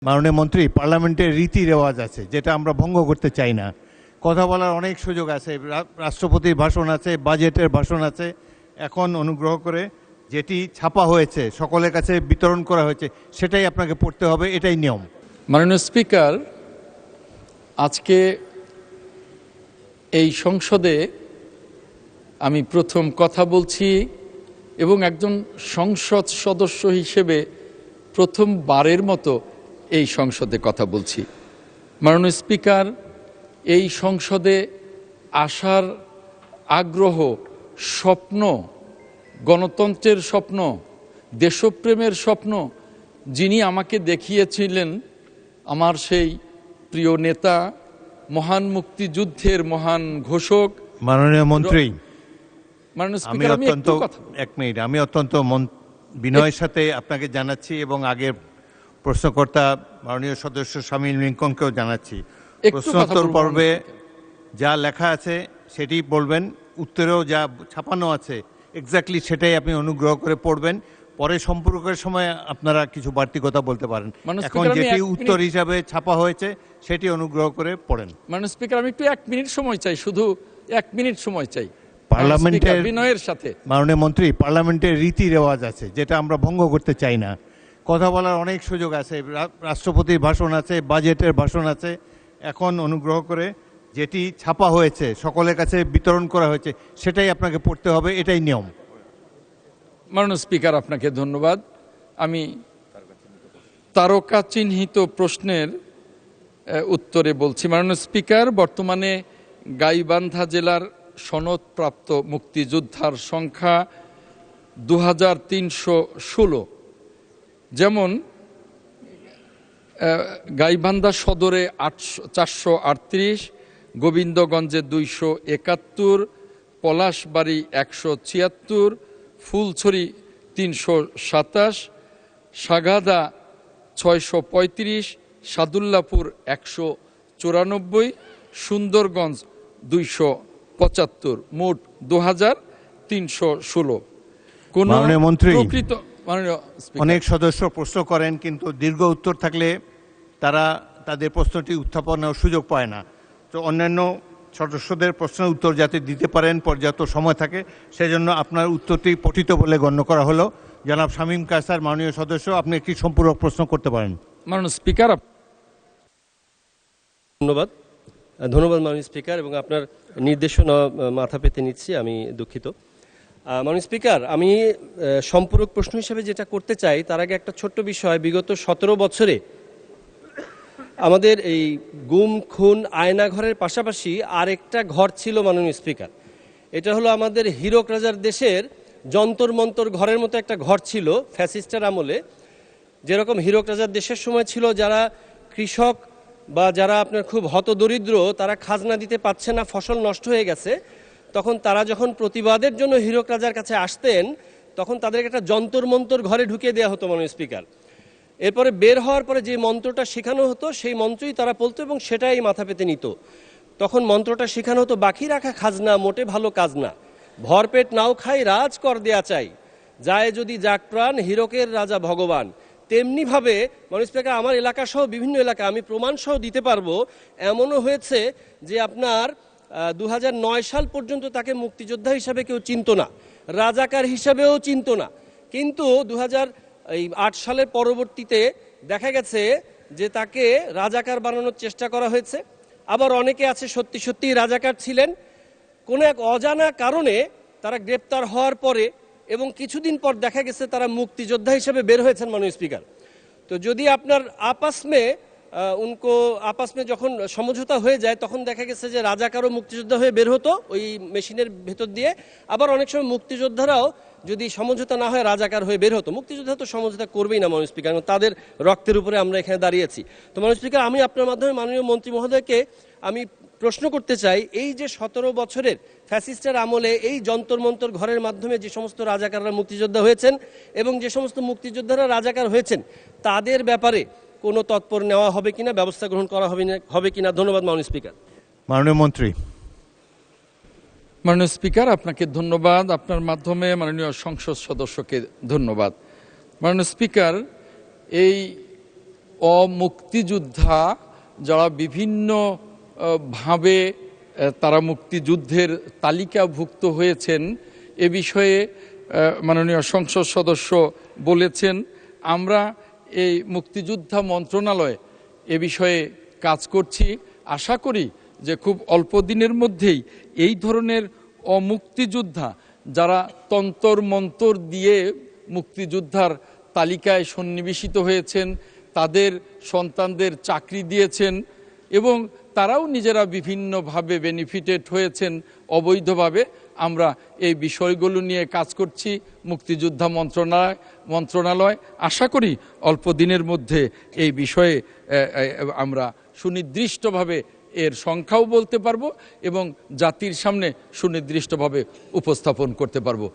মাননীয় মন্ত্রী, পার্লামেন্টের রীতি রেওয়াজ আছে যেটা আমরা ভঙ্গ করতে চাই না। কথা বলার অনেক সুযোগ আছে, রাষ্ট্রপতির ভাষণ আছে, বাজেটের ভাষণ আছে। এখন অনুগ্রহ করে যেটি ছাপা হয়েছে, সকলের কাছে বিতরণ করা হয়েছে, সেটাই আপনাকে পড়তে হবে, এটাই নিয়ম। মাননীয় স্পিকার, আজকে এই সংসদে আমি প্রথম কথা বলছি এবং একজন সংসদ সদস্য হিসেবে প্রথমবারের মতো এই সংসদে কথা বলছি। মাননীয় স্পিকার, এই সংসদে আসার আগ্রহ, স্বপ্ন, গণতন্ত্রের স্বপ্ন, দেশপ্রেমের স্বপ্ন যিনি আমাকে দেখিয়েছিলেন, আমার সেই প্রিয় নেতা, মহান মুক্তিযুদ্ধের মহান ঘোষক মাননীয় মন্ত্রী, মাননীয় স্পিকার, আমি অত্যন্ত বিনয়ের সাথে আপনাকে জানাচ্ছি এবং আগের প্রশ্নকর্তা মাননীয় সদস্য শামীম লিঙ্কনকেও জানাচ্ছি, প্রশ্নোত্তর পর্বে যা লেখা আছে সেটি বলবেন, উত্তরেও যা ছাপানো আছে এক্স্যাক্টলি সেটাই আপনি অনুগ্রহ করে পড়বেন। পরে সম্পর্কের সময় আপনারা কিছু বাড়তি কথা বলতে পারেন। এখন যেটি উত্তর হিসাবে ছাপা হয়েছে সেটি অনুগ্রহ করে পড়েন। মাননীয় স্পিকার, আমি একটু 1 মিনিট সময় চাই, শুধু 1 মিনিট সময় চাই পার্লামেন্টের বিনয়ের সাথে। মাননীয় মন্ত্রী, পার্লামেন্টের রীতি রেওয়াজ আছে যেটা আমরা ভঙ্গ করতে চাই না। কথা বলার অনেক সুযোগ আছে, রাষ্ট্রপতির ভাষণ আছে, বাজেটের ভাষণ আছে। এখন অনুগ্রহ করে যেটি ছাপা হয়েছে, সকলের কাছে বিতরণ করা হয়েছে, সেটাই আপনাকে পড়তে হবে, এটাই নিয়ম। মাননীয় স্পিকার, আপনাকে ধন্যবাদ। আমি তারকা চিহ্নিত প্রশ্নের উত্তরে বলছি। মাননীয় স্পিকার, বর্তমানে গাইবান্ধা জেলার সনদপ্রাপ্ত মুক্তিযোদ্ধার সংখ্যা 2316। যেমন গাইবান্ধা সদরে 438, গোবিন্দগঞ্জে 271, পলাশবাড়ি 176, ফুলছড়ি 327, সাগাদা 635, সাদুল্লাপুর 194, সুন্দরগঞ্জ 275, মোট 2316। মাননীয় মন্ত্রী, প্রকৃত অনেক সদস্য প্রশ্ন করেন কিন্তু দীর্ঘ উত্তর থাকলে তারা তাদের প্রশ্নটি উত্থাপনের সুযোগ পায় না। তো অন্যান্য সদস্যদের প্রশ্নের উত্তর যাতে দিতে পারেন, পর্যাপ্ত সময় থাকে, সেজন্য আপনার উত্তরটি পঠিত বলে গণ্য করা হলো। জনাব শামীম কায়সার, মাননীয় সদস্য, আপনি একটি সম্পূরক প্রশ্ন করতে পারেন। মাননীয় স্পিকার। ধন্যবাদ মাননীয় স্পিকার, এবং আপনার নির্দেশনা মাথা পেতে নিচ্ছি, আমি দুঃখিত। মাননীয় স্পিকার, আমি সম্পূরক প্রশ্ন হিসেবে যেটা করতে চাই তার আগে একটা ছোট্ট বিষয়। বিগত 17 বছরে আমাদের এই গুম, খুন, আয়নাঘরের পাশাপাশি আরেকটা ঘর ছিল মাননীয় স্পিকার। এটা হলো আমাদের হীরক রাজার দেশের যন্তর মন্তর ঘরের মতো একটা ঘর ছিল ফ্যাসিস্টের আমলে। যেরকম হীরক রাজার দেশের সময় ছিল যারা কৃষক বা যারা আপনার খুব হতদরিদ্র, তারা খাজনা দিতে পারছে না, ফসল নষ্ট হয়ে গেছে, তখন তারা যখন প্রতিবাদের জন্য হীরক রাজার কাছে আসতেন তখন তাদেরকে একটা যন্তর মন্তর ঘরে ঢুকিয়ে দেওয়া হতো মাননীয় স্পিকার। এরপরে বের হওয়ার পরে যে মন্ত্রটা শেখানো হতো সেই মন্ত্রই তারা বলতো এবং সেটাই মাথা পেতে নিত। তখন মন্ত্রটা শেখানো হতো, বাকি রাখা খাজনা মোটে ভালো কাজ না, ভরপেট নাও খাই রাজ কর দেয়া চাই, যায় যদি যাক প্রাণ হীরকের রাজা ভগবান। তেমনিভাবে মাননীয় স্পিকার, আমার এলাকা সহ বিভিন্ন এলাকা আমি প্রমাণ সহ দিতে পারবো, এমনও হয়েছে যে আপনার 2009 সাল পর্যন্ত তাকে মুক্তিযোদ্ধা হিসাবে কেউ চিনত না, রাজাকার হিসাবেও চিনত না, কিন্তু 2008 সালের পরবর্তীতে দেখা গেছে যে তাকে রাজাকার বানানোর চেষ্টা করা হয়েছে। আবার অনেকে আছে সত্যি সত্যি রাজাকার ছিলেন, কোনো এক অজানা কারণে তারা গ্রেপ্তার হওয়ার পরে এবং কিছুদিন পর দেখা গেছে তারা মুক্তিযোদ্ধা হিসেবে বের হয়েছেন মাননীয় স্পিকার। তো যদি আপনার আপস মে যখন সমঝোতা হয়ে যায় তখন দেখা গেছে যে রাজাকারও মুক্তিযোদ্ধা হয়ে বের হতো ওই মেশিনের ভেতর দিয়ে, আবার অনেক সময় মুক্তিযোদ্ধারাও যদি সমঝোতা না হয় রাজাকার হয়ে বের হতো। মুক্তিযোদ্ধা তো সমঝোতা করবেই না মাননীয় স্পিকার, তাদের রক্তের উপরে আমরা এখানে দাঁড়িয়েছি। তো মাননীয় স্পিকার, আমি আপনার মাধ্যমে মাননীয় মন্ত্রী মহোদয়কে আমি প্রশ্ন করতে চাই, এই যে 17 বছরের ফ্যাসিস্টের আমলে এই যন্তর মন্তর ঘরের মাধ্যমে যে সমস্ত রাজাকাররা মুক্তিযোদ্ধা হয়েছেন এবং যে সমস্ত মুক্তিযোদ্ধারা রাজাকার হয়েছেন তাদের ব্যাপারে কোনো তৎপর নেওয়া হবে কিনা, ব্যবস্থা গ্রহণ করা হবে কিনা? ধন্যবাদ মাননীয় স্পিকার। মাননীয় মন্ত্রী। মাননীয় স্পিকার, আপনাকে ধন্যবাদ। আপনার মাধ্যমে মাননীয় সংসদ সদস্যকে ধন্যবাদ। মাননীয় স্পিকার, এই অমুক্তিযোদ্ধা যারা বিভিন্ন ভাবে তারা মুক্তিযুদ্ধের তালিকাভুক্ত হয়েছেন এ বিষয়ে মাননীয় সংসদ সদস্য বলেছেন। আমরা এই মুক্তিযোদ্ধা মন্ত্রণালয় এ বিষয়ে কাজ করছি। আশা করি যে খুব অল্প দিনের মধ্যেই এই ধরনের অমুক্তিযোদ্ধা যারা তন্তর মন্তর দিয়ে মুক্তিযোদ্ধার তালিকায় সন্নিবেশিত হয়েছেন, তাদের সন্তানদের চাকরি দিয়েছেন এবং তারাও নিজেরা বিভিন্নভাবে বেনিফিটেড হয়েছেন অবৈধভাবে, আমরা এই বিষয়গুলো নিয়ে কাজ করছি। মুক্তিযোদ্ধা মন্ত্রণালয় আশা করি অল্প দিনের মধ্যে এই বিষয়ে আমরা সুনির্দিষ্টভাবে এর সংখ্যাও বলতে পারবো এবং জাতির সামনে সুনির্দিষ্টভাবে উপস্থাপন করতে পারবো।